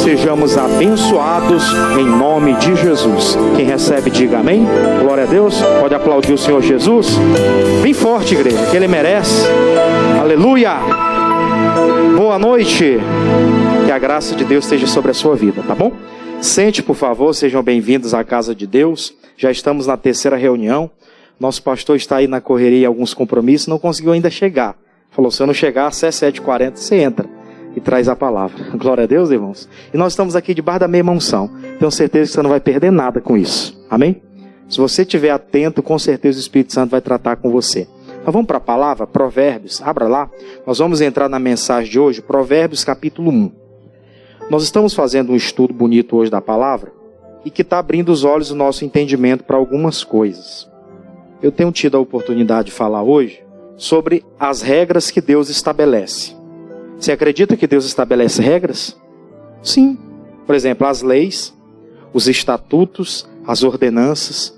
Sejamos abençoados em nome de Jesus. Quem recebe, diga amém. Glória a Deus. Pode aplaudir o Senhor Jesus. Bem forte, igreja, que Ele merece. Aleluia. Boa noite. Que a graça de Deus esteja sobre a sua vida, tá bom? Sente, por favor, sejam bem-vindos à casa de Deus. Já estamos na terceira reunião. Nosso pastor está aí na correria, alguns compromissos, não conseguiu ainda chegar. Falou, se eu não chegar às 7h40, você entra e traz a palavra. Glória a Deus, irmãos. E nós estamos aqui debaixo da mesma unção. Tenho certeza que você não vai perder nada com isso. Amém? Se você estiver atento, com certeza o Espírito Santo vai tratar com você. Então vamos para a palavra, Provérbios. Abra lá. Nós vamos entrar na mensagem de hoje, Provérbios capítulo 1. Nós estamos fazendo um estudo bonito hoje da palavra e que está abrindo os olhos do nosso entendimento para algumas coisas. Eu tenho tido a oportunidade de falar hoje sobre as regras que Deus estabelece. Você acredita que Deus estabelece regras? Sim. Por exemplo, as leis, os estatutos, as ordenanças,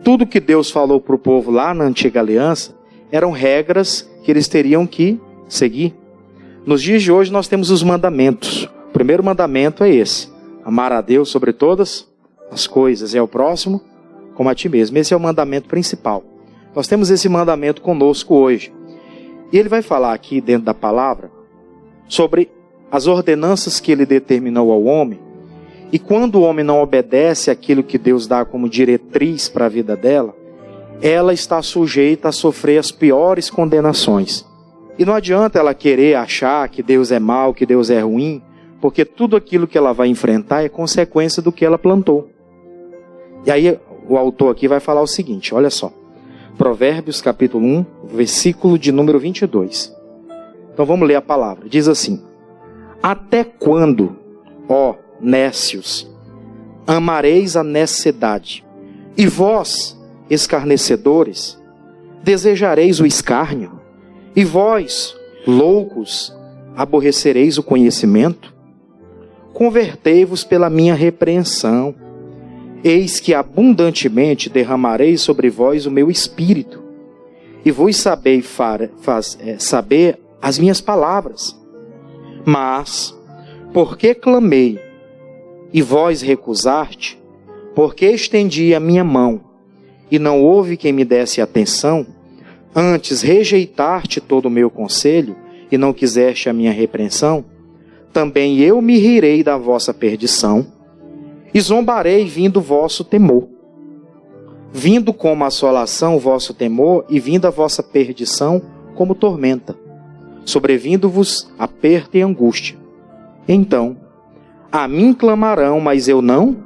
tudo que Deus falou para o povo lá na antiga aliança eram regras que eles teriam que seguir. Nos dias de hoje nós temos os mandamentos. O primeiro mandamento é esse: amar a Deus sobre todas as coisas e ao próximo como a ti mesmo. Esse é o mandamento principal. Nós temos esse mandamento conosco hoje. E ele vai falar aqui dentro da palavra sobre as ordenanças que ele determinou ao homem. E quando o homem não obedece àquilo que Deus dá como diretriz para a vida dela, ela está sujeita a sofrer as piores condenações. E não adianta ela querer achar que Deus é mau, que Deus é ruim, porque tudo aquilo que ela vai enfrentar é consequência do que ela plantou. E aí o autor aqui vai falar o seguinte, olha só. Provérbios capítulo 1, versículo de número 22. Então vamos ler a palavra. Diz assim: até quando, ó nécios, amareis a necessidade, e vós, escarnecedores, desejareis o escárnio, e vós, loucos, aborrecereis o conhecimento? Convertei-vos pela minha repreensão. Eis que abundantemente derramarei sobre vós o meu espírito, e vos saber as minhas palavras. Mas, porque clamei, e vós recusaste, porque estendi a minha mão, e não houve quem me desse atenção, antes rejeitaste todo o meu conselho, e não quiseste a minha repreensão, também eu me rirei da vossa perdição, e zombarei vindo o vosso temor. Vindo como assolação o vosso temor, e vindo a vossa perdição como tormenta, sobrevindo-vos aperto e angústia. Então, a mim clamarão, mas eu não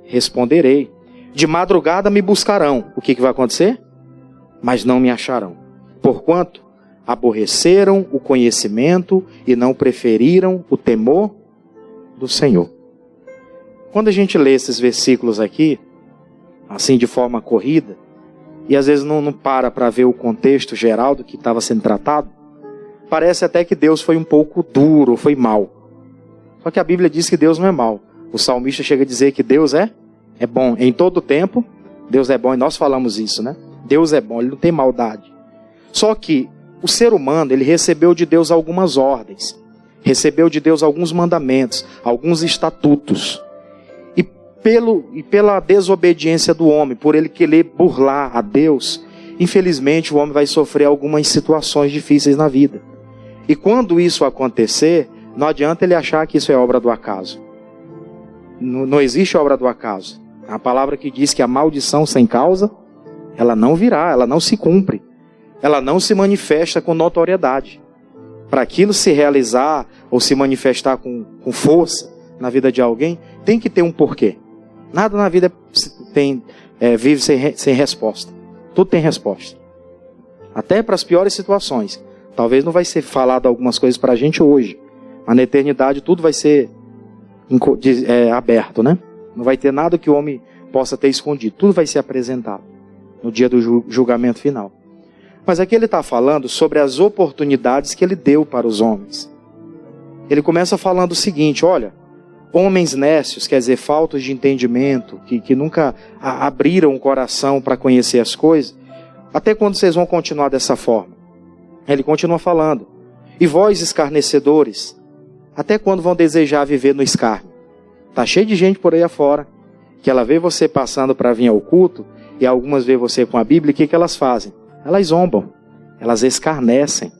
responderei. De madrugada me buscarão. O que vai acontecer? Mas não me acharão. Porquanto aborreceram o conhecimento e não preferiram o temor do Senhor. Quando a gente lê esses versículos aqui, assim de forma corrida, e às vezes não para ver o contexto geral do que estava sendo tratado, parece até que Deus foi um pouco duro, foi mau. Só que a Bíblia diz que Deus não é mau. O salmista chega a dizer que Deus é bom. Em todo tempo, Deus é bom. E nós falamos isso, né? Deus é bom, Ele não tem maldade. Só que o ser humano, ele recebeu de Deus algumas ordens. Recebeu de Deus alguns mandamentos, alguns estatutos. E pela desobediência do homem, por ele querer burlar a Deus, infelizmente o homem vai sofrer algumas situações difíceis na vida. E quando isso acontecer, não adianta ele achar que isso é obra do acaso. Não existe obra do acaso. A palavra que diz que a maldição sem causa, ela não virá, ela não se cumpre. Ela não se manifesta com notoriedade. Para aquilo se realizar ou se manifestar com força na vida de alguém, tem que ter um porquê. Nada na vida vive sem resposta. Tudo tem resposta. Até para as piores situações. Talvez não vai ser falado algumas coisas para a gente hoje. Mas na eternidade tudo vai ser aberto, né? Não vai ter nada que o homem possa ter escondido. Tudo vai ser apresentado no dia do julgamento final. Mas aqui ele está falando sobre as oportunidades que ele deu para os homens. Ele começa falando o seguinte, olha, homens nécios, quer dizer, faltos de entendimento, que nunca abriram o coração para conhecer as coisas, até quando vocês vão continuar dessa forma? Ele continua falando, e vós escarnecedores, até quando vão desejar viver no escárnio? Tá cheio de gente por aí afora, que ela vê você passando para vir ao culto, e algumas vê você com a Bíblia, e o que elas fazem? Elas zombam, elas escarnecem.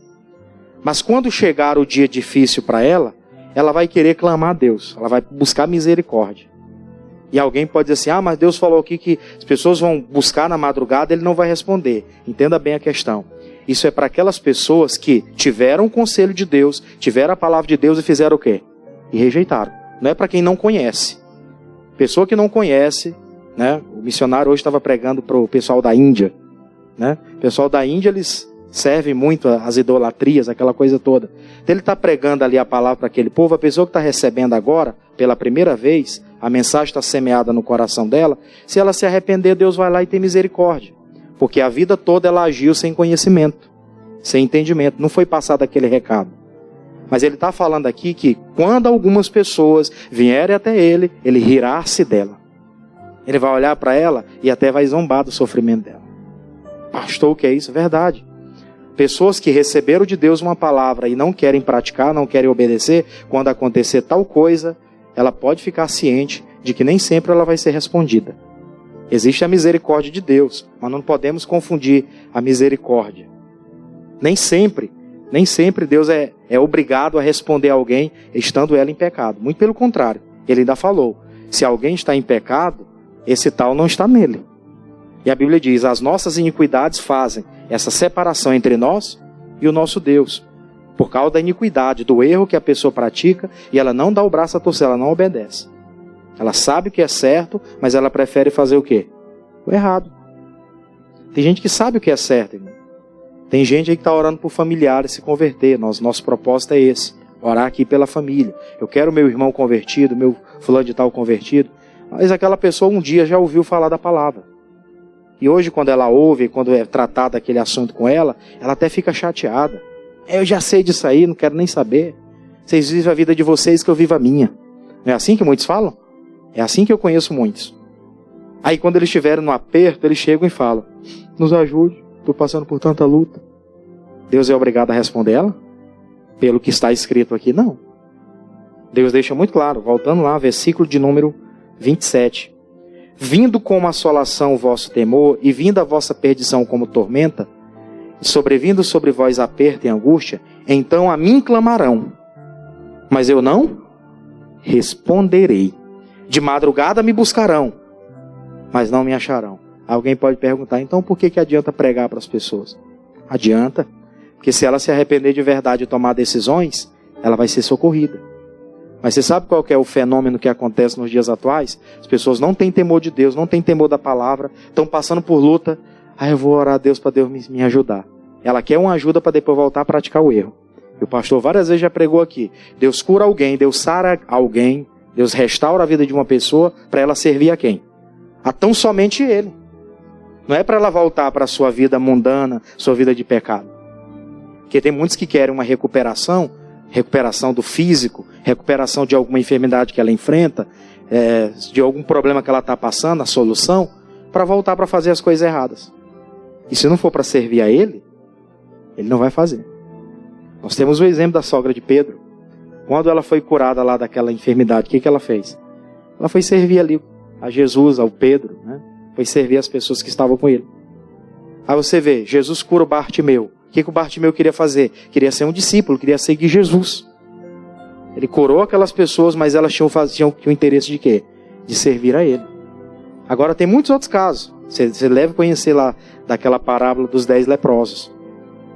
Mas quando chegar o dia difícil para ela, ela vai querer clamar a Deus, ela vai buscar misericórdia. E alguém pode dizer assim, mas Deus falou aqui que as pessoas vão buscar na madrugada, Ele não vai responder. Entenda bem a questão. Isso é para aquelas pessoas que tiveram o conselho de Deus, tiveram a palavra de Deus e fizeram o quê? E rejeitaram. Não é para quem não conhece. Pessoa que não conhece, né? O missionário hoje estava pregando para o pessoal da Índia, né? O pessoal da Índia, eles servem muito às idolatrias, aquela coisa toda. Então ele está pregando ali a palavra para aquele povo, a pessoa que está recebendo agora, pela primeira vez, a mensagem está semeada no coração dela, se ela se arrepender, Deus vai lá e tem misericórdia. Porque a vida toda ela agiu sem conhecimento, sem entendimento, não foi passado aquele recado. Mas ele está falando aqui que quando algumas pessoas vierem até ele rirá-se dela. Ele vai olhar para ela e até vai zombar do sofrimento dela. Pastor, o que é isso? Verdade. Pessoas que receberam de Deus uma palavra e não querem praticar, não querem obedecer, quando acontecer tal coisa, ela pode ficar ciente de que nem sempre ela vai ser respondida. Existe a misericórdia de Deus, mas não podemos confundir a misericórdia. Nem sempre Deus é obrigado a responder a alguém estando ela em pecado. Muito pelo contrário, ele ainda falou, se alguém está em pecado, esse tal não está nele. E a Bíblia diz, as nossas iniquidades fazem essa separação entre nós e o nosso Deus. Por causa da iniquidade, do erro que a pessoa pratica, e ela não dá o braço a torcer, ela não obedece. Ela sabe o que é certo, mas ela prefere fazer o quê? O errado. Tem gente que sabe o que é certo, irmão. Tem gente aí que está orando por familiares se converter. Nosso propósito é esse, orar aqui pela família. Eu quero meu irmão convertido, meu fulano de tal convertido. Mas aquela pessoa um dia já ouviu falar da palavra. E hoje quando ela ouve, quando é tratado aquele assunto com ela até fica chateada. Eu já sei disso aí, não quero nem saber. Vocês vivem a vida de vocês que eu vivo a minha. Não é assim que muitos falam? É assim que eu conheço muitos. Aí quando eles estiverem no aperto, eles chegam e falam, nos ajude, estou passando por tanta luta. Deus é obrigado a responder ela? Pelo que está escrito aqui, não. Deus deixa muito claro, voltando lá, versículo de número 27. Vindo como assolação o vosso temor, e vindo a vossa perdição como tormenta, sobrevindo sobre vós aperto e angústia, então a mim clamarão, mas eu não responderei. De madrugada me buscarão, mas não me acharão. Alguém pode perguntar, então por que adianta pregar para as pessoas? Adianta, porque se ela se arrepender de verdade e tomar decisões, ela vai ser socorrida. Mas você sabe qual que é o fenômeno que acontece nos dias atuais? As pessoas não têm temor de Deus, não têm temor da palavra, estão passando por luta. Eu vou orar a Deus para Deus me ajudar. Ela quer uma ajuda para depois voltar a praticar o erro. E o pastor várias vezes já pregou aqui. Deus cura alguém, Deus sara alguém, Deus restaura a vida de uma pessoa para ela servir a quem? A tão somente Ele. Não é para ela voltar para a sua vida mundana, sua vida de pecado. Porque tem muitos que querem uma recuperação do físico, recuperação de alguma enfermidade que ela enfrenta, de algum problema que ela está passando, a solução, para voltar para fazer as coisas erradas. E se não for para servir a Ele não vai fazer. Nós temos o exemplo da sogra de Pedro. Quando ela foi curada lá daquela enfermidade, o que ela fez? Ela foi servir ali a Jesus, ao Pedro, né? Foi servir as pessoas que estavam com ele. Aí você vê, Jesus cura o Bartimeu. O que o Bartimeu queria fazer? Queria ser um discípulo, queria seguir Jesus. Ele curou aquelas pessoas, mas elas tinham o interesse de quê? De servir a Ele. Agora tem muitos outros casos. Você deve conhecer lá daquela parábola dos 10 leprosos.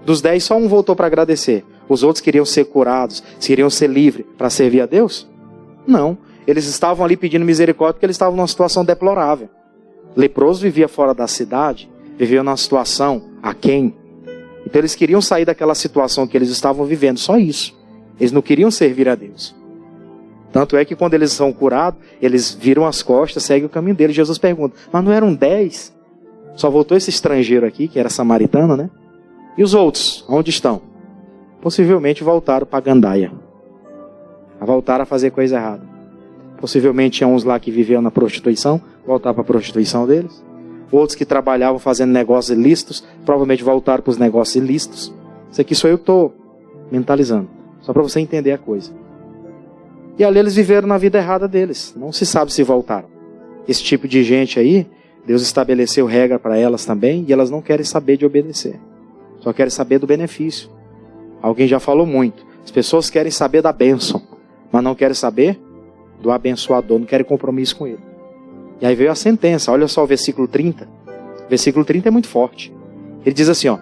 Dos 10, só um voltou para agradecer. Os outros queriam ser curados, queriam ser livres para servir a Deus? Não. Eles estavam ali pedindo misericórdia porque eles estavam numa situação deplorável. Leproso vivia fora da cidade, vivia numa situação aquém. Então eles queriam sair daquela situação que eles estavam vivendo, só isso. Eles não queriam servir a Deus. Tanto é que quando eles são curados, eles viram as costas, seguem o caminho deles. Jesus pergunta, mas não eram 10? Só voltou esse estrangeiro aqui, que era samaritano, né? E os outros, onde estão? Possivelmente voltaram para a gandaia. Voltaram a fazer coisa errada. Possivelmente tinha uns lá que viviam na prostituição, voltaram para a prostituição deles. Outros que trabalhavam fazendo negócios ilícitos, provavelmente voltaram para os negócios ilícitos. Isso aqui sou eu que estou mentalizando. Só para você entender a coisa. E ali eles viveram na vida errada deles. Não se sabe se voltaram. Esse tipo de gente aí, Deus estabeleceu regra para elas também, e elas não querem saber de obedecer. Só querem saber do benefício. Alguém já falou muito. As pessoas querem saber da bênção, mas não querem saber do abençoador, não querem compromisso com ele. E aí veio a sentença. Olha só o versículo 30. O versículo 30 é muito forte. Ele diz assim, ó: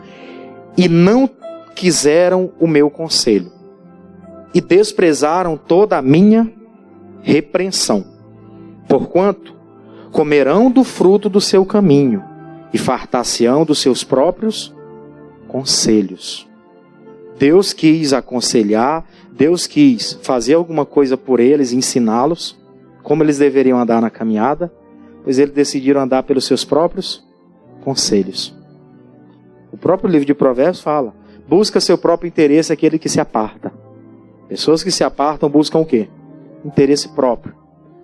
e não quiseram o meu conselho, e desprezaram toda a minha repreensão. Porquanto comerão do fruto do seu caminho, e fartar-se-ão dos seus próprios conselhos. Deus quis aconselhar, Deus quis fazer alguma coisa por eles, ensiná-los como eles deveriam andar na caminhada, pois eles decidiram andar pelos seus próprios conselhos. O próprio livro de Provérbios fala: busca seu próprio interesse aquele que se aparta. Pessoas que se apartam buscam o quê? Interesse próprio.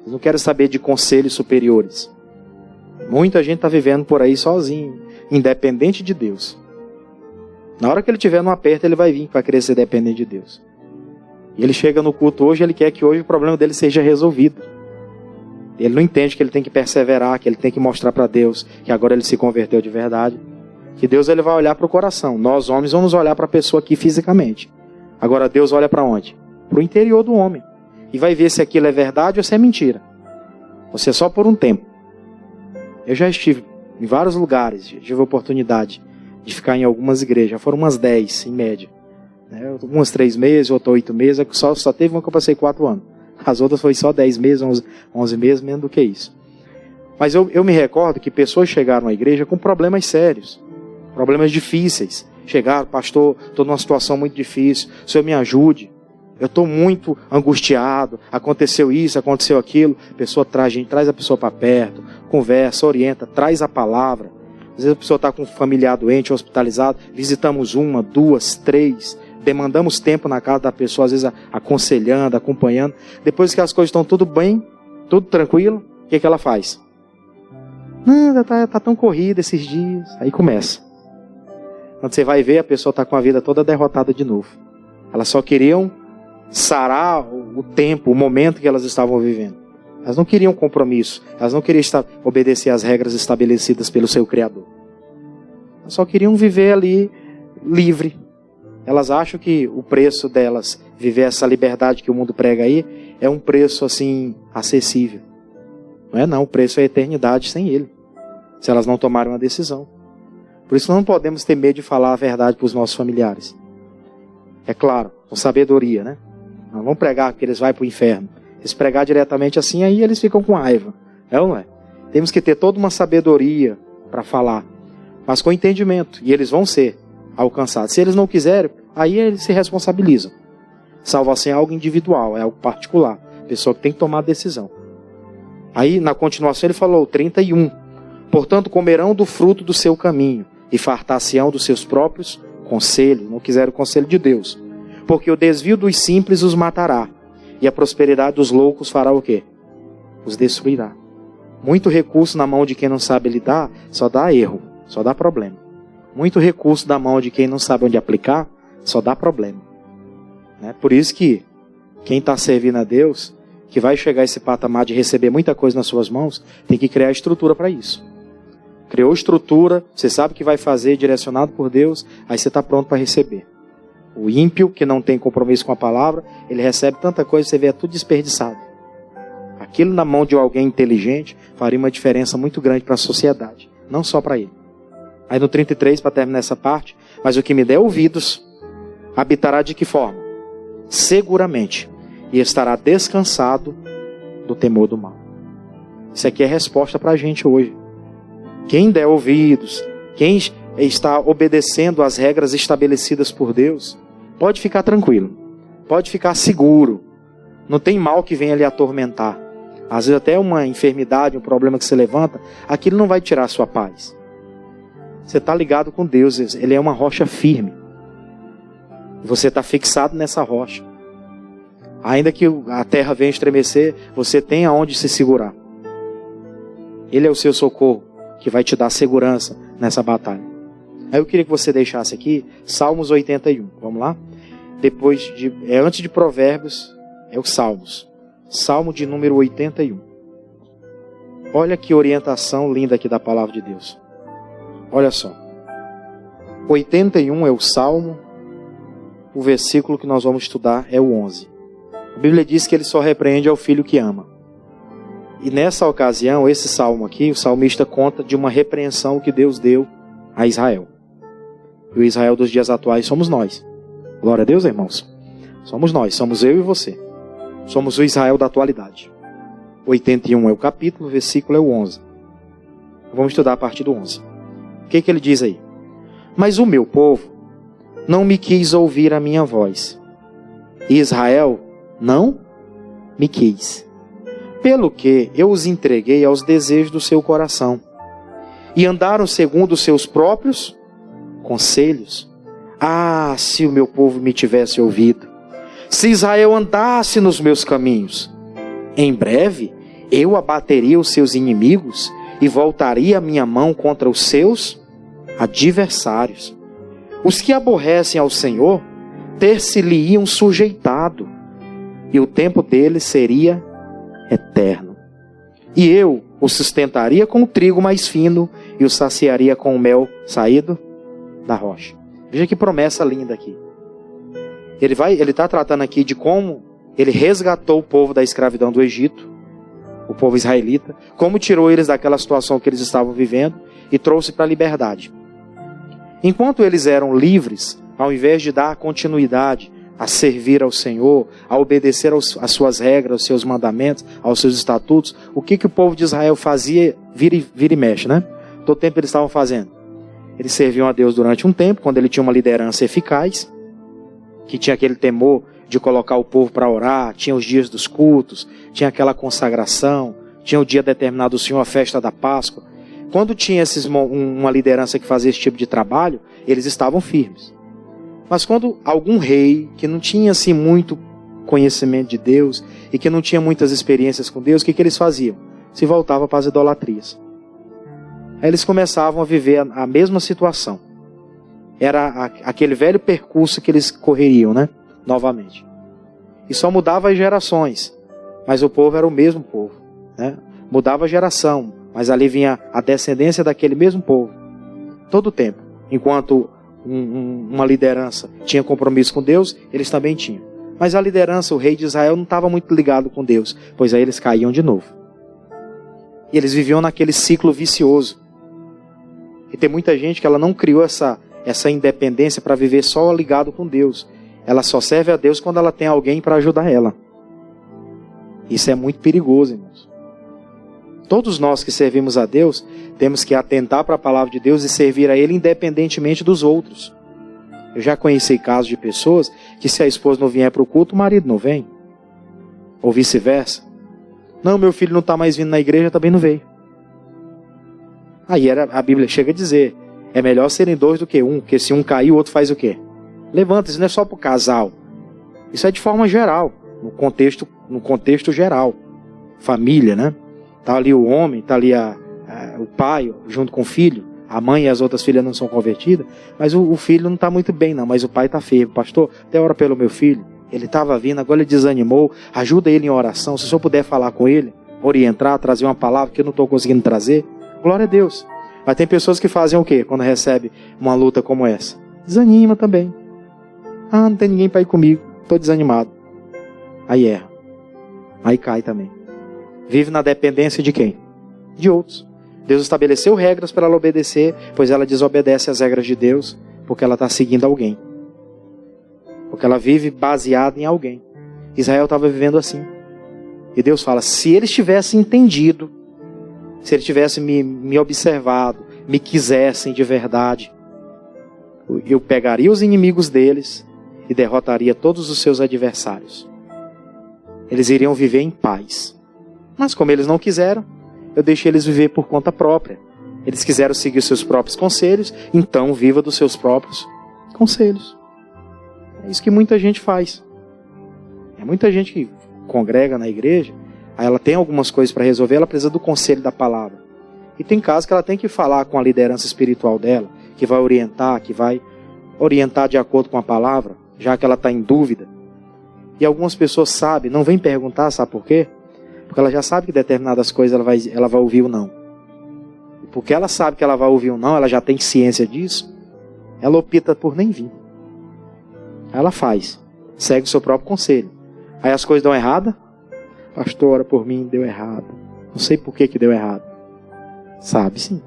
Eles não querem saber de conselhos superiores. Muita gente está vivendo por aí sozinho, independente de Deus. Na hora que ele estiver no aperto, ele vai vir para querer ser dependente de Deus. E ele chega no culto hoje, ele quer que hoje o problema dele seja resolvido. Ele não entende que ele tem que perseverar, que ele tem que mostrar para Deus que agora ele se converteu de verdade. Que Deus ele vai olhar para o coração. Nós homens vamos olhar para a pessoa aqui fisicamente. Agora Deus olha para onde? Para o interior do homem. E vai ver se aquilo é verdade ou se é mentira. Ou se é só por um tempo. Eu já estive em vários lugares, tive a oportunidade de ficar em algumas igrejas. Já foram umas 10 em média. Umas 3 meses, outras 8 meses. Só teve uma que eu passei 4 anos. As outras foi só 10 meses, 11 meses, menos do que isso. Mas eu me recordo que pessoas chegaram à igreja com problemas sérios. Problemas difíceis. Chegaram: pastor, estou numa situação muito difícil, o senhor me ajude. Eu estou muito angustiado, aconteceu isso, aconteceu aquilo. A pessoa traz a pessoa para perto, conversa, orienta, traz a palavra. Às vezes a pessoa está com um familiar doente, hospitalizado, visitamos 1, 2, 3, demandamos tempo na casa da pessoa, às vezes aconselhando, acompanhando. Depois que as coisas estão tudo bem, tudo tranquilo, o que ela faz? Não, tá tão corrida esses dias. Aí começa. Quando você vai ver, a pessoa está com a vida toda derrotada de novo. Elas só queriam sarar o tempo, o momento que elas estavam vivendo. Elas não queriam compromisso. Elas não queriam obedecer às regras estabelecidas pelo seu Criador. Elas só queriam viver ali livre. Elas acham que o preço delas, viver essa liberdade que o mundo prega aí, é um preço assim, acessível. Não é não, o preço é a eternidade sem ele. Se elas não tomarem uma decisão. Por isso não podemos ter medo de falar a verdade para os nossos familiares. É claro, com sabedoria, né? Não vamos pregar que eles vão para o inferno. Se pregar diretamente assim, aí eles ficam com raiva. É ou não é? Temos que ter toda uma sabedoria para falar. Mas com entendimento. E eles vão ser alcançados. Se eles não quiserem, aí eles se responsabilizam. Salvação é algo individual, é algo particular. A pessoa que tem que tomar a decisão. Aí, na continuação, ele falou, 31. Portanto, comerão do fruto do seu caminho, e fartar-se-ão dos seus próprios conselhos. Não quiseram o conselho de Deus. Porque o desvio dos simples os matará, e a prosperidade dos loucos fará o quê? Os destruirá. Muito recurso na mão de quem não sabe lidar, só dá erro, só dá problema. Muito recurso na mão de quem não sabe onde aplicar, só dá problema. Por isso que quem está servindo a Deus, que vai chegar a esse patamar de receber muita coisa nas suas mãos, tem que criar estrutura para isso. Criou estrutura, você sabe que vai fazer, direcionado por Deus, aí você está pronto para receber. O ímpio, que não tem compromisso com a palavra, ele recebe tanta coisa, você vê, é tudo desperdiçado. Aquilo na mão de alguém inteligente faria uma diferença muito grande para a sociedade, não só para ele. Aí no 33, para terminar essa parte, mas o que me der ouvidos, habitará de que forma? Seguramente, e estará descansado do temor do mal. Isso aqui é resposta para a gente hoje. Quem der ouvidos, quem está obedecendo às regras estabelecidas por Deus, pode ficar tranquilo, pode ficar seguro. Não tem mal que venha lhe atormentar. Às vezes até uma enfermidade, um problema que se levanta, aquilo não vai tirar a sua paz. Você está ligado com Deus, Ele é uma rocha firme. Você está fixado nessa rocha. Ainda que a terra venha estremecer, você tem aonde se segurar. Ele é o seu socorro, que vai te dar segurança nessa batalha. Aí eu queria que você deixasse aqui Salmos 81. Vamos lá? Antes de Provérbios, é os Salmos. Salmo de número 81. Olha que orientação linda aqui da palavra de Deus. Olha só. 81 é o Salmo. O versículo que nós vamos estudar é o 11. A Bíblia diz que ele só repreende ao filho que ama. E nessa ocasião, esse salmo aqui, o salmista conta de uma repreensão que Deus deu a Israel. E o Israel dos dias atuais somos nós. Glória a Deus, irmãos. Somos nós, somos eu e você. Somos o Israel da atualidade. 81 é o capítulo, o versículo é o 11. Vamos estudar a partir do 11. O que ele diz aí? Mas o meu povo não me quis ouvir a minha voz. E Israel não me quis. Pelo que eu os entreguei aos desejos do seu coração. E andaram segundo os seus próprios conselhos. Ah, se o meu povo me tivesse ouvido. Se Israel andasse nos meus caminhos. Em breve eu abateria os seus inimigos e voltaria a minha mão contra os seus adversários. Os que aborrecem ao Senhor ter-se-lhe-iam sujeitado, e o tempo deles seria eterno. E eu o sustentaria com o trigo mais fino e o saciaria com o mel saído da rocha. Veja que promessa linda aqui. Ele está tratando aqui de como ele resgatou o povo da escravidão do Egito, o povo israelita, como tirou eles daquela situação que eles estavam vivendo e trouxe para a liberdade. Enquanto eles eram livres, ao invés de dar continuidade a servir ao Senhor, a obedecer às suas regras, aos seus mandamentos, aos seus estatutos, o que o povo de Israel fazia, vira e mexe, né? Todo tempo eles estavam fazendo. Eles serviam a Deus durante um tempo, quando ele tinha uma liderança eficaz, que tinha aquele temor de colocar o povo para orar, tinha os dias dos cultos, tinha aquela consagração, tinha o dia determinado do Senhor, a festa da Páscoa. Quando tinha uma liderança que fazia esse tipo de trabalho, eles estavam firmes. Mas quando algum rei, que não tinha assim muito conhecimento de Deus, e que não tinha muitas experiências com Deus, o que eles faziam? Se voltavam para as idolatrias. Aí eles começavam a viver a mesma situação. Era aquele velho percurso que eles correriam, né? Novamente. E só mudava as gerações, mas o povo era o mesmo povo, né? Mudava a geração, mas ali vinha a descendência daquele mesmo povo. Todo o tempo. Enquanto uma liderança tinha compromisso com Deus, eles também tinham. Mas a liderança, o rei de Israel, não estava muito ligado com Deus, pois aí eles caíam de novo. E eles viviam naquele ciclo vicioso. E tem muita gente que ela não criou essa independência para viver só ligado com Deus. Ela só serve a Deus quando ela tem alguém para ajudar ela. Isso é muito perigoso, irmãos. Todos nós que servimos a Deus, temos que atentar para a palavra de Deus e servir a Ele independentemente dos outros. Eu já conheci casos de pessoas que se a esposa não vier para o culto, o marido não vem. Ou vice-versa. Não, meu filho não está mais vindo na igreja, também não veio. Aí a Bíblia chega a dizer, é melhor serem dois do que um, porque se um cair, o outro faz o quê? Levanta, isso não é só para o casal. Isso é de forma geral, no contexto geral. Família, né? Está ali o homem, está ali o pai junto com o filho, a mãe e as outras filhas não são convertidas, mas o filho não está muito bem não, mas o pai está firme. Pastor, até ora pelo meu filho, ele estava vindo, agora ele desanimou, ajuda ele em oração, se o senhor puder falar com ele, orientar, trazer uma palavra que eu não estou conseguindo trazer, glória a Deus. Mas tem pessoas que fazem o quê quando recebe uma luta como essa? Desanima também. Ah, não tem ninguém para ir comigo, estou desanimado. Aí erra, aí cai também. Vive na dependência de quem? De outros. Deus estabeleceu regras para ela obedecer, pois ela desobedece às regras de Deus, porque ela está seguindo alguém. Porque ela vive baseada em alguém. Israel estava vivendo assim. E Deus fala, se eles tivessem entendido, se eles tivessem me observado, me quisessem de verdade, eu pegaria os inimigos deles e derrotaria todos os seus adversários. Eles iriam viver em paz. Mas como eles não quiseram, eu deixei eles viver por conta própria. Eles quiseram seguir os seus próprios conselhos, então viva dos seus próprios conselhos. É isso que muita gente faz. É muita gente que congrega na igreja, aí ela tem algumas coisas para resolver, ela precisa do conselho da palavra. E tem casos que ela tem que falar com a liderança espiritual dela, que vai orientar de acordo com a palavra, já que ela está em dúvida. E algumas pessoas sabem, não vêm perguntar, sabe por quê? Porque ela já sabe que determinadas coisas ela vai ouvir ou não. E porque ela sabe que ela vai ouvir ou não, ela já tem ciência disso, ela opta por nem vir. Ela faz, segue o seu próprio conselho. Aí as coisas dão errado. Pastor, ora por mim, deu errado. Não sei por que deu errado. Sabe sim.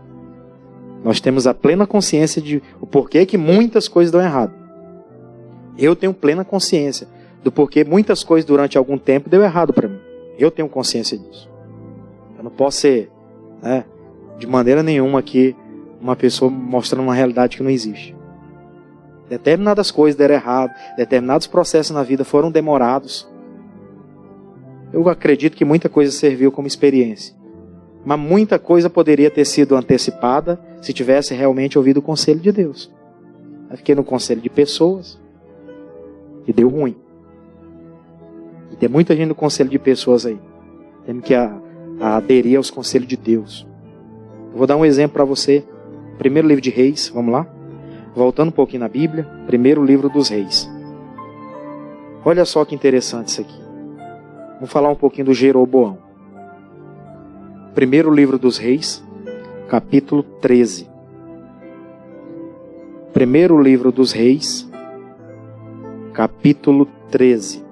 Nós temos a plena consciência de o porquê que muitas coisas dão errado. Eu tenho plena consciência do porquê muitas coisas durante algum tempo deu errado para mim. Eu tenho consciência disso. Eu não posso ser, de maneira nenhuma aqui, uma pessoa mostrando uma realidade que não existe. Determinadas coisas deram errado, determinados processos na vida foram demorados. Eu acredito que muita coisa serviu como experiência. Mas muita coisa poderia ter sido antecipada se tivesse realmente ouvido o conselho de Deus. Eu fiquei no conselho de pessoas e deu ruim. E tem muita gente no conselho de pessoas aí. Temos que aderir aos conselhos de Deus. Eu vou dar um exemplo para você. Primeiro livro de Reis, vamos lá? Voltando um pouquinho na Bíblia. Primeiro livro dos Reis. Olha só que interessante isso aqui. Vamos falar um pouquinho do Jeroboão. Primeiro livro dos Reis, capítulo 13. Primeiro livro dos Reis, capítulo 13.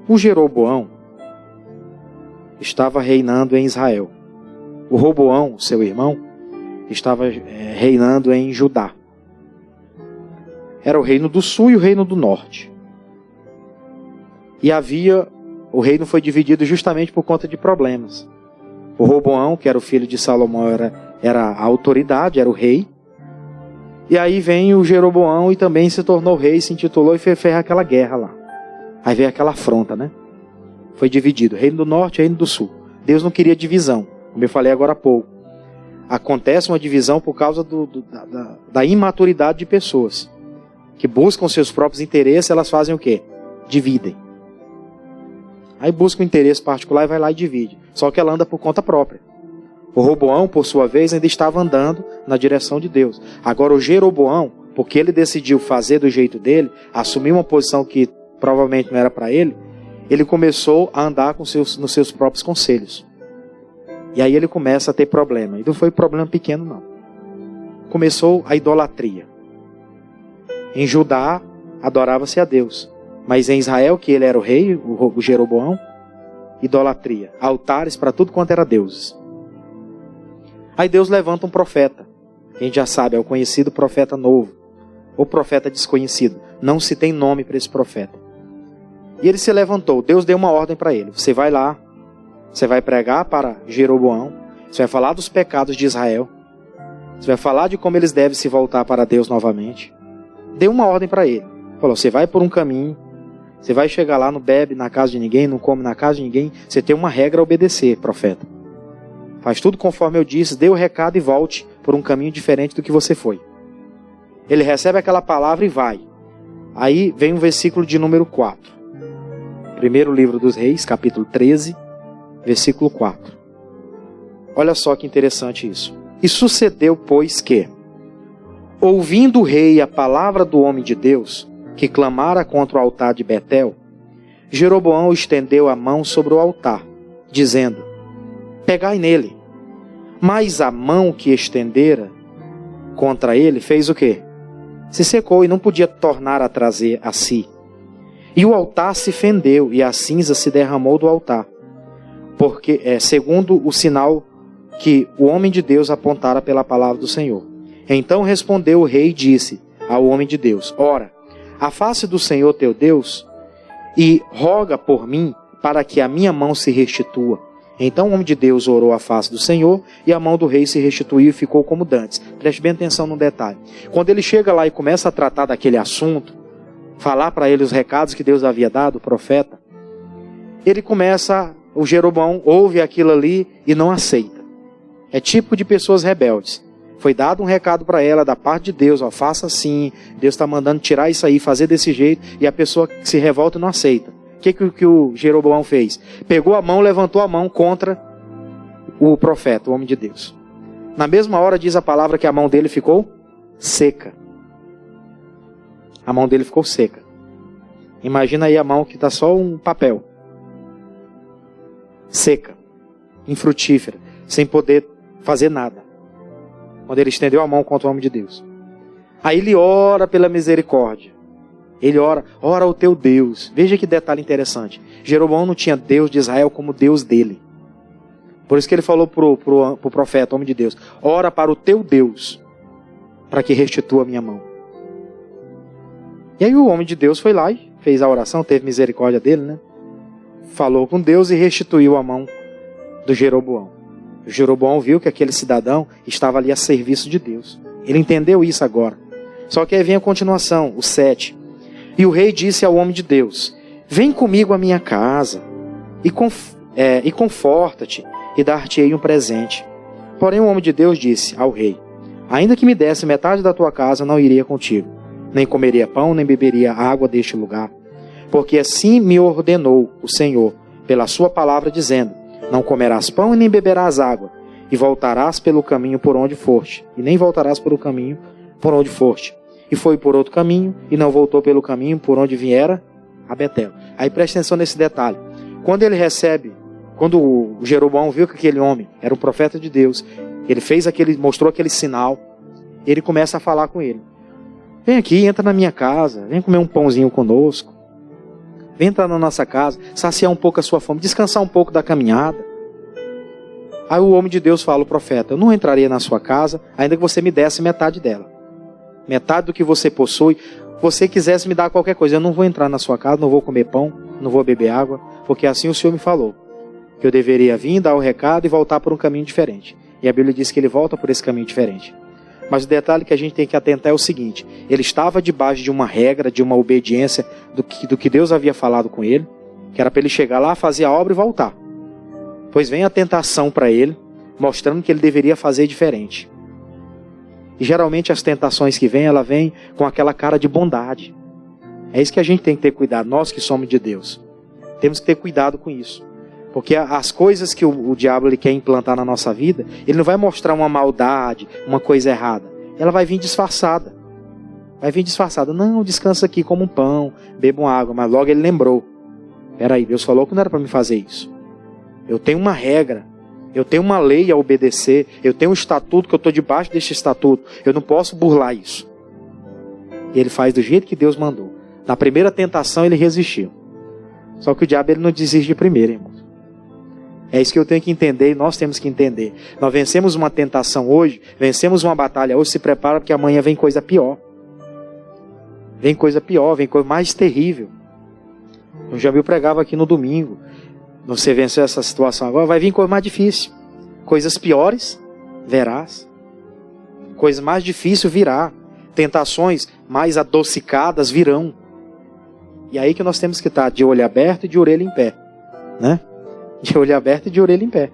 O Jeroboão estava reinando em Israel. O Roboão, seu irmão, estava reinando em Judá. Era o reino do sul e o reino do norte. E o reino foi dividido justamente por conta de problemas. O Roboão, que era o filho de Salomão, era a autoridade, era o rei. E aí vem o Jeroboão e também se tornou rei, se intitulou e fez aquela guerra lá. Aí veio aquela afronta, né? Foi dividido, reino do norte e reino do sul. Deus não queria divisão, como eu falei agora há pouco. Acontece uma divisão por causa da imaturidade de pessoas. Que buscam seus próprios interesses, elas fazem o quê? Dividem. Aí busca um interesse particular e vai lá e divide. Só que ela anda por conta própria. O Roboão, por sua vez, ainda estava andando na direção de Deus. Agora o Jeroboão, porque ele decidiu fazer do jeito dele, assumir uma posição que provavelmente não era para ele, ele começou a andar nos seus próprios conselhos. E aí ele começa a ter problema. E não foi problema pequeno, não. Começou a idolatria. Em Judá, adorava-se a Deus. Mas em Israel, que ele era o rei, o Jeroboão, idolatria. Altares para tudo quanto era deuses. Aí Deus levanta um profeta. Quem já sabe, é o conhecido profeta novo. Ou profeta desconhecido. Não se tem nome para esse profeta. E ele se levantou. Deus deu uma ordem para ele. Você vai lá. Você vai pregar para Jeroboão. Você vai falar dos pecados de Israel. Você vai falar de como eles devem se voltar para Deus novamente. Deu uma ordem para ele. Falou, você vai por um caminho. Você vai chegar lá, não bebe na casa de ninguém, não come na casa de ninguém. Você tem uma regra a obedecer, profeta. Faz tudo conforme eu disse, dê o recado e volte por um caminho diferente do que você foi. Ele recebe aquela palavra e vai. Aí vem o versículo de número 4. Primeiro livro dos Reis, capítulo 13, versículo 4. Olha só que interessante isso. E sucedeu, pois, que, ouvindo o rei a palavra do homem de Deus, que clamara contra o altar de Betel, Jeroboão estendeu a mão sobre o altar, dizendo, pegai nele. Mas a mão que estendera contra ele fez o quê? Se secou e não podia tornar a trazer a si. E o altar se fendeu e a cinza se derramou do altar, porque segundo o sinal que o homem de Deus apontara pela palavra do Senhor. Então respondeu o rei e disse ao homem de Deus, ora, afaste do Senhor teu Deus e roga por mim para que a minha mão se restitua. Então o homem de Deus orou à face do Senhor e a mão do rei se restituiu e ficou como dantes. Preste bem atenção no detalhe. Quando ele chega lá e começa a tratar daquele assunto, falar para ele os recados que Deus havia dado, o profeta, o Jeroboão ouve aquilo ali e não aceita. É típico de pessoas rebeldes. Foi dado um recado para ela da parte de Deus, faça assim, Deus está mandando tirar isso aí, fazer desse jeito, e a pessoa se revolta e não aceita. O que o Jeroboão fez? Pegou a mão, levantou a mão contra o profeta, o homem de Deus. Na mesma hora diz a palavra que a mão dele ficou seca. A mão dele ficou seca. Imagina aí a mão que está só um papel. Seca, infrutífera, sem poder fazer nada. Quando ele estendeu a mão contra o homem de Deus. Aí ele ora pela misericórdia. Ele ora ao teu Deus. Veja que detalhe interessante. Jeroboão não tinha Deus de Israel como Deus dele. Por isso que ele falou pro profeta, homem de Deus, ora para o teu Deus, para que restitua a minha mão. E aí o homem de Deus foi lá e fez a oração, teve misericórdia dele, né? Falou com Deus e restituiu a mão do Jeroboão. O Jeroboão viu que aquele cidadão estava ali a serviço de Deus. Ele entendeu isso agora. Só que aí vem a continuação, o 7. E o rei disse ao homem de Deus, vem comigo à minha casa e conforta-te e dar-te-ei um presente. Porém o homem de Deus disse ao rei, ainda que me desse metade da tua casa, não iria contigo. Nem comeria pão, nem beberia água deste lugar. Porque assim me ordenou o Senhor, pela sua palavra, dizendo, não comerás pão e nem beberás água, e voltarás pelo caminho por onde foste, e nem voltarás pelo caminho por onde foste. E foi por outro caminho, e não voltou pelo caminho por onde viera a Betel. Aí preste atenção nesse detalhe. Quando ele recebe, quando o Jeroboão viu que aquele homem era um profeta de Deus, ele mostrou aquele sinal, ele começa a falar com ele. Vem aqui, entra na minha casa, vem comer um pãozinho conosco. Vem entrar na nossa casa, saciar um pouco a sua fome, descansar um pouco da caminhada. Aí o homem de Deus fala ao profeta, eu não entraria na sua casa, ainda que você me desse metade dela. Metade do que você possui, você quisesse me dar qualquer coisa, eu não vou entrar na sua casa, não vou comer pão, não vou beber água, porque assim o Senhor me falou, que eu deveria vir, dar o recado e voltar por um caminho diferente. E a Bíblia diz que ele volta por esse caminho diferente. Mas o detalhe que a gente tem que atentar é o seguinte, ele estava debaixo de uma regra, de uma obediência do que Deus havia falado com ele, que era para ele chegar lá, fazer a obra e voltar. Pois vem a tentação para ele, mostrando que ele deveria fazer diferente. E geralmente as tentações que vêm, ela vem com aquela cara de bondade. É isso que a gente tem que ter cuidado, nós que somos de Deus. Temos que ter cuidado com isso. Porque as coisas que o diabo ele quer implantar na nossa vida, ele não vai mostrar uma maldade, uma coisa errada. Ela vai vir disfarçada. Vai vir disfarçada. Não, descansa aqui, como um pão, beba uma água. Mas logo ele lembrou. Peraí, Deus falou que não era para me fazer isso. Eu tenho uma regra. Eu tenho uma lei a obedecer. Eu tenho um estatuto que eu estou debaixo deste estatuto. Eu não posso burlar isso. E ele faz do jeito que Deus mandou. Na primeira tentação ele resistiu. Só que o diabo ele não desiste de primeiro, irmão. É isso que eu tenho que entender e nós temos que entender. Nós vencemos uma tentação hoje, vencemos uma batalha hoje, se prepara porque amanhã vem coisa pior. Vem coisa pior, vem coisa mais terrível. O Jamil pregava aqui no domingo. Você venceu essa situação agora, vai vir coisa mais difícil. Coisas piores, verás. Coisas mais difíceis virá. Tentações mais adocicadas virão. E aí que nós temos que estar de olho aberto e de orelha em pé. Né? De olho aberto e de orelha em pé.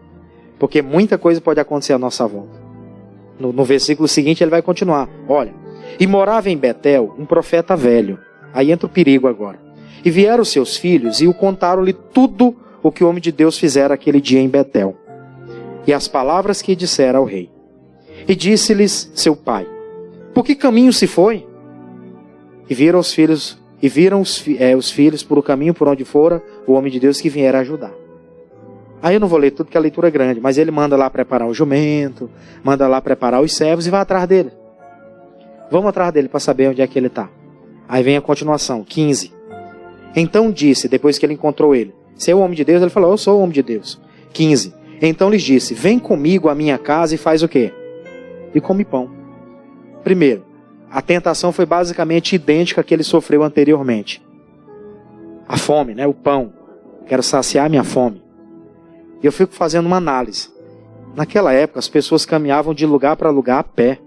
Porque muita coisa pode acontecer à nossa volta. No versículo seguinte ele vai continuar. Olha, e morava em Betel um profeta velho. Aí entra o perigo agora. E vieram os seus filhos e o contaram-lhe tudo o que o homem de Deus fizera aquele dia em Betel. E as palavras que dissera ao rei. E disse-lhes seu pai, por que caminho se foi? E viram os filhos por o caminho por onde fora o homem de Deus que viera ajudar. Aí eu não vou ler tudo, porque a leitura é grande, mas ele manda lá preparar o jumento, manda lá preparar os servos e vai atrás dele. Vamos atrás dele para saber onde é que ele está. Aí vem a continuação, 15. Então disse, depois que ele encontrou ele, você é o homem de Deus? Ele falou, eu sou o homem de Deus. 15. Então lhes disse, vem comigo à minha casa e faz o quê? E come pão. Primeiro, a tentação foi basicamente idêntica à que ele sofreu anteriormente. A fome, né? O pão. Quero saciar minha fome. E eu fico fazendo uma análise. Naquela época, as pessoas caminhavam de lugar para lugar a pé.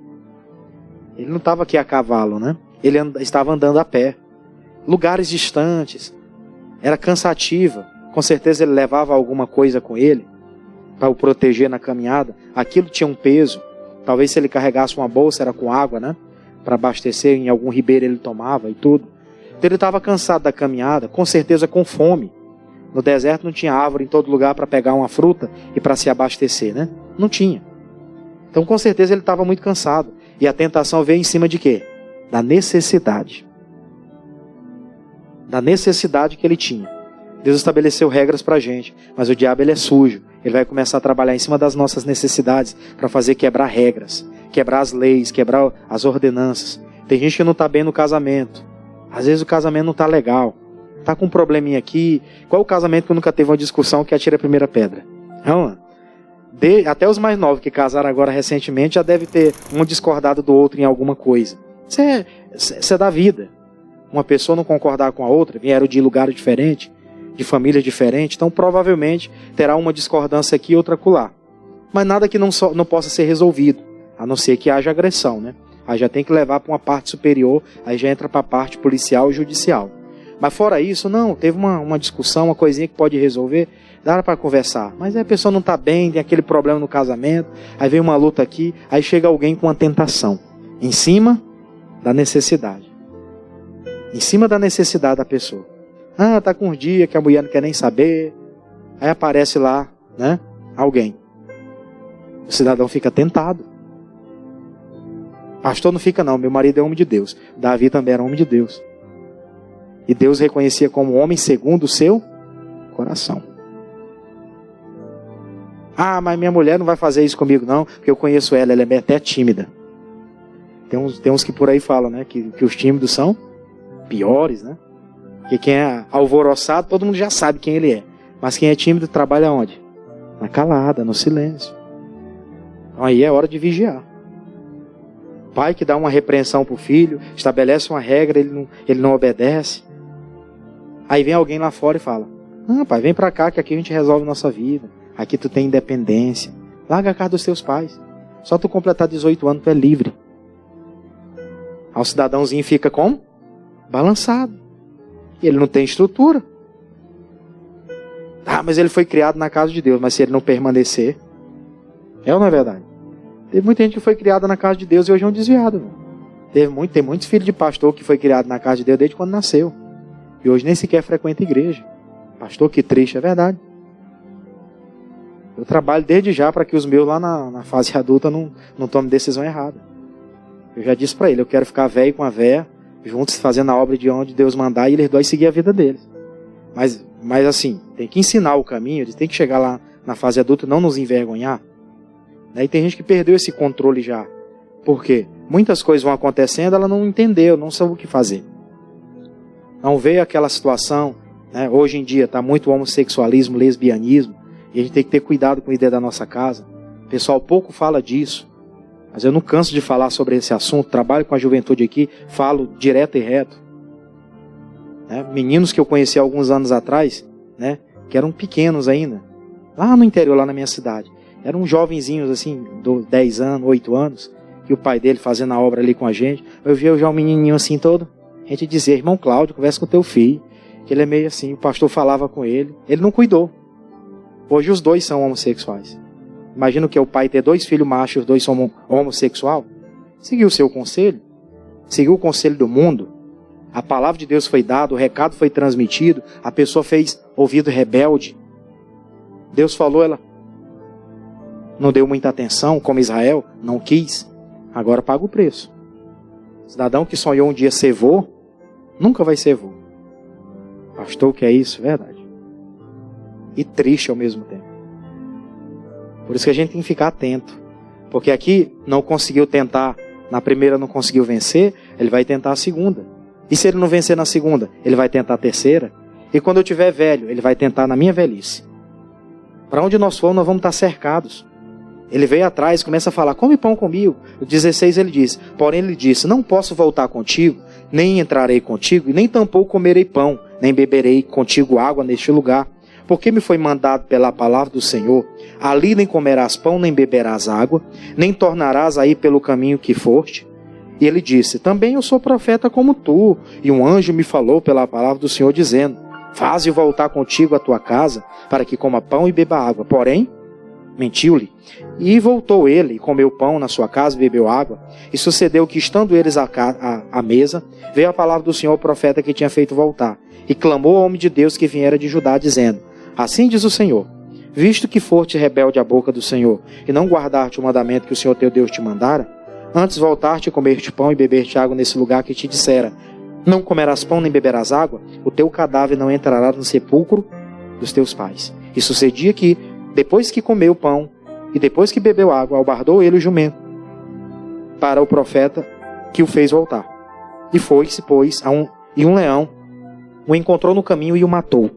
Ele não estava aqui a cavalo, né? Ele estava andando a pé. Lugares distantes. Era cansativa. Com certeza ele levava alguma coisa com ele para o proteger na caminhada. Aquilo tinha um peso. Talvez se ele carregasse uma bolsa, era com água, né? Para abastecer, em algum ribeiro ele tomava e tudo. Então ele estava cansado da caminhada, com certeza com fome. No deserto não tinha árvore em todo lugar para pegar uma fruta e para se abastecer, né? Não tinha. Então com certeza ele estava muito cansado. E a tentação veio em cima de quê? Da necessidade. da necessidade que ele tinha. Deus estabeleceu regras para a gente, mas o diabo ele é sujo. Ele vai começar a trabalhar em cima das nossas necessidades para fazer quebrar regras, quebrar as leis, quebrar as ordenanças. Tem gente que não está bem no casamento. Às vezes o casamento não está legal. Está com um probleminha aqui. Qual o casamento que nunca teve uma discussão que atira a primeira pedra? Não, até os mais novos que casaram agora recentemente já deve ter um discordado do outro em alguma coisa. Isso é da vida. Uma pessoa não concordar com a outra, vieram de lugares diferentes, de famílias diferentes, então provavelmente terá uma discordância aqui e outra acolá. Mas nada que não possa ser resolvido, a não ser que haja agressão, né? Aí já tem que levar para uma parte superior, aí já entra para a parte policial e judicial. Mas fora isso, não, teve uma discussão, uma coisinha que pode resolver, dá para conversar. Mas aí a pessoa não está bem, tem aquele problema no casamento, aí vem uma luta aqui, aí chega alguém com uma tentação, em cima da necessidade. Em cima da necessidade da pessoa. Tá com uns dias que a mulher não quer nem saber. Aí aparece lá, né, alguém. O cidadão fica tentado. Pastor não fica não, meu marido é homem de Deus. Davi também era homem de Deus. E Deus reconhecia como homem segundo o seu coração. Mas minha mulher não vai fazer isso comigo não, porque eu conheço ela é até tímida. Tem uns que por aí falam, né, que os tímidos são piores, né? Porque quem é alvoroçado, todo mundo já sabe quem ele é. Mas quem é tímido trabalha onde? Na calada, no silêncio. Então aí é hora de vigiar. Pai que dá uma repreensão para o filho, estabelece uma regra, ele não obedece. Aí vem alguém lá fora e fala, pai, vem para cá que aqui a gente resolve nossa vida. Aqui tu tem independência. Larga a casa dos teus pais. Só tu completar 18 anos tu é livre. Aí o cidadãozinho fica como? Balançado. E ele não tem estrutura. Mas ele foi criado na casa de Deus. Mas se ele não permanecer, é ou não é verdade? Teve muita gente que foi criada na casa de Deus e hoje é um desviado. Tem muitos filhos de pastor que foi criado na casa de Deus desde quando nasceu. E hoje nem sequer frequenta a igreja. Pastor, que triste, é verdade. Eu trabalho desde já para que os meus lá na fase adulta não tomem decisão errada. Eu já disse para ele, eu quero ficar velho com a véia, juntos fazendo a obra de onde Deus mandar e eles dois seguir a vida deles. Mas assim, tem que ensinar o caminho, eles têm que chegar lá na fase adulta e não nos envergonhar. E tem gente que perdeu esse controle já. Por quê? Muitas coisas vão acontecendo, ela não entendeu, não sabe o que fazer. Não veio aquela situação, né? Hoje em dia está muito homossexualismo, lesbianismo, e a gente tem que ter cuidado com a ideia da nossa casa. O pessoal pouco fala disso. Mas eu não canso de falar sobre esse assunto, trabalho com a juventude aqui, falo direto e reto. Meninos que eu conheci há alguns anos atrás, né, que eram pequenos ainda, lá no interior, lá na minha cidade. Eram jovenzinhos assim, 10 anos, 8 anos, que o pai dele fazendo a obra ali com a gente. Eu via já um menininho assim todo, a gente dizia, irmão Cláudio, conversa com teu filho, que ele é meio assim, o pastor falava com ele não cuidou. Hoje os dois são homossexuais. Imagina o que é o pai ter 2 filhos machos, os 2 são homossexuais. Seguiu o seu conselho, seguiu o conselho do mundo. A palavra de Deus foi dada, o recado foi transmitido, a pessoa fez ouvido rebelde. Deus falou, ela não deu muita atenção, como Israel, não quis. Agora paga o preço. Cidadão que sonhou um dia ser vô, nunca vai ser vô. Pastor, o que é isso? Verdade. E triste ao mesmo tempo. Por isso que a gente tem que ficar atento. Porque aqui não conseguiu tentar, na primeira não conseguiu vencer, ele vai tentar a segunda. E se ele não vencer na segunda, ele vai tentar a terceira. E quando eu tiver velho, ele vai tentar na minha velhice. Para onde nós formos, nós vamos estar cercados. Ele veio atrás, começa a falar, come pão comigo. No 16 ele diz, porém ele disse, não posso voltar contigo, nem entrarei contigo, e nem tampouco comerei pão, nem beberei contigo água neste lugar. Porque me foi mandado pela palavra do Senhor, ali nem comerás pão, nem beberás água, nem tornarás a ir pelo caminho que foste. E ele disse, também eu sou profeta como tu, e um anjo me falou pela palavra do Senhor, dizendo, faze voltar contigo à tua casa, para que coma pão e beba água. Porém, mentiu-lhe. E voltou ele, e comeu pão na sua casa, e bebeu água. E sucedeu que, estando eles à mesa, veio a palavra do Senhor ao profeta que tinha feito voltar. E clamou ao homem de Deus que viera de Judá, dizendo, assim diz o Senhor, visto que foste rebelde à boca do Senhor, e não guardaste o mandamento que o Senhor teu Deus te mandara, antes voltar-te, comer-te pão e beber-te água nesse lugar que te dissera, Não comerás pão nem beberás água, o teu cadáver não entrará no sepulcro dos teus pais. E sucedia que, depois que comeu o pão e depois que bebeu água, albardou ele o jumento para o profeta que o fez voltar. E foi-se, pois, um leão o encontrou no caminho e o matou.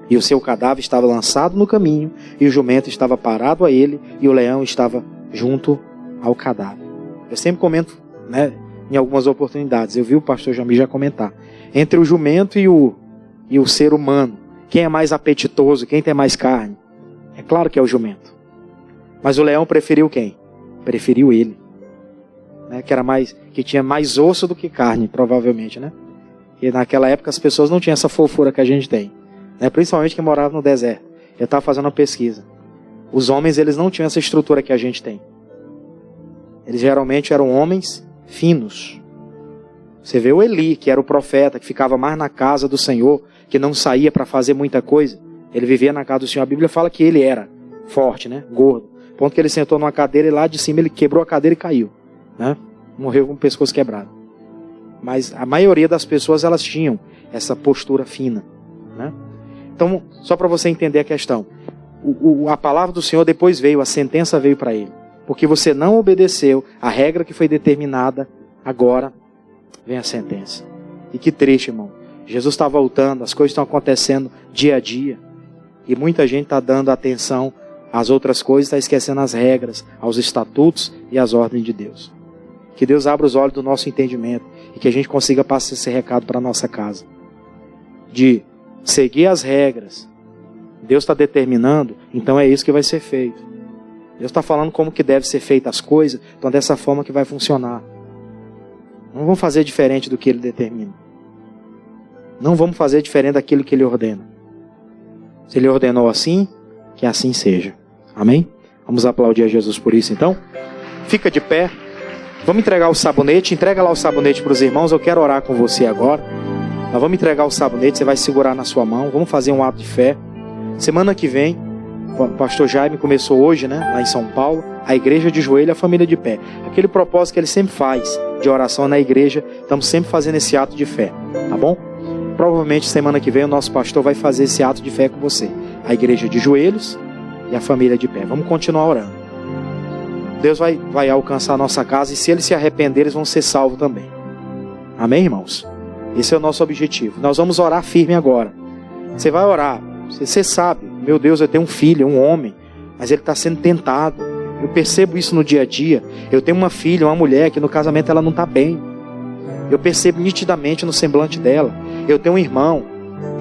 E o seu cadáver estava lançado no caminho, e o jumento estava parado a ele, e o leão estava junto ao cadáver. Eu sempre comento, né, em algumas oportunidades, eu vi o pastor Jamil já comentar, entre o jumento e o ser humano, quem é mais apetitoso, quem tem mais carne? É claro que é o jumento. Mas o leão preferiu quem? Preferiu ele. Né, que tinha mais osso do que carne, provavelmente, né? E naquela época as pessoas não tinham essa fofura que a gente tem, né? Principalmente quem morava no deserto. Eu estava fazendo uma pesquisa. Os homens, eles não tinham essa estrutura que a gente tem. Eles geralmente eram homens finos. Você vê o Eli, que era o profeta, que ficava mais na casa do Senhor, que não saía para fazer muita coisa. Ele vivia na casa do Senhor. A Bíblia fala que ele era forte, né? Gordo. Ao ponto que ele sentou numa cadeira e lá de cima ele quebrou a cadeira e caiu, né? Morreu com o pescoço quebrado. Mas a maioria das pessoas, elas tinham essa postura fina, né? Então, só para você entender a questão, a palavra do Senhor depois veio, a sentença veio para ele. Porque você não obedeceu a regra que foi determinada, agora vem a sentença. E que triste, irmão. Jesus está voltando, as coisas estão acontecendo dia a dia. E muita gente está dando atenção às outras coisas, está esquecendo as regras, aos estatutos e às ordens de Deus. Que Deus abra os olhos do nosso entendimento e que a gente consiga passar esse recado para a nossa casa. De seguir as regras. Deus está determinando, então é isso que vai ser feito. Deus está falando como que deve ser feitas as coisas, então dessa forma que vai funcionar. Não vamos fazer diferente do que Ele determina. Não vamos fazer diferente daquilo que Ele ordena. Se Ele ordenou assim, que assim seja. Amém? Vamos aplaudir a Jesus por isso então. Fica de pé. Vamos entregar o sabonete. Entrega lá o sabonete para os irmãos. Eu quero orar com você agora. Nós vamos entregar o sabonete. Você vai segurar na sua mão. Vamos fazer um ato de fé. Semana que vem, o pastor Jaime começou hoje, né, lá em São Paulo, a igreja de joelho, a família de pé. Aquele propósito que ele sempre faz de oração na igreja, estamos sempre fazendo esse ato de fé, tá bom? Provavelmente semana que vem o nosso pastor vai fazer esse ato de fé com você. A igreja de joelhos e a família de pé. Vamos continuar orando. Deus vai alcançar a nossa casa e se eles se arrependerem, eles vão ser salvos também. Amém, irmãos? Esse é o nosso objetivo. Nós vamos orar firme agora. Você vai orar. Você sabe, meu Deus, eu tenho um filho, um homem, mas ele está sendo tentado. Eu percebo isso no dia a dia. Eu tenho uma filha, uma mulher, que no casamento ela não está bem. Eu percebo nitidamente no semblante dela. Eu tenho um irmão,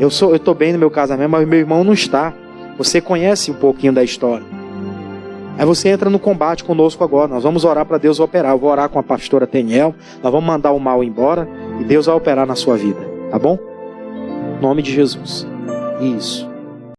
eu estou bem no meu casamento, mas meu irmão não está. Você conhece um pouquinho da história. Aí você entra no combate conosco agora. Nós vamos orar para Deus operar. Eu vou orar com a pastora Teniel. Nós vamos mandar o mal embora e Deus vai operar na sua vida. Tá bom? Em nome de Jesus. Isso.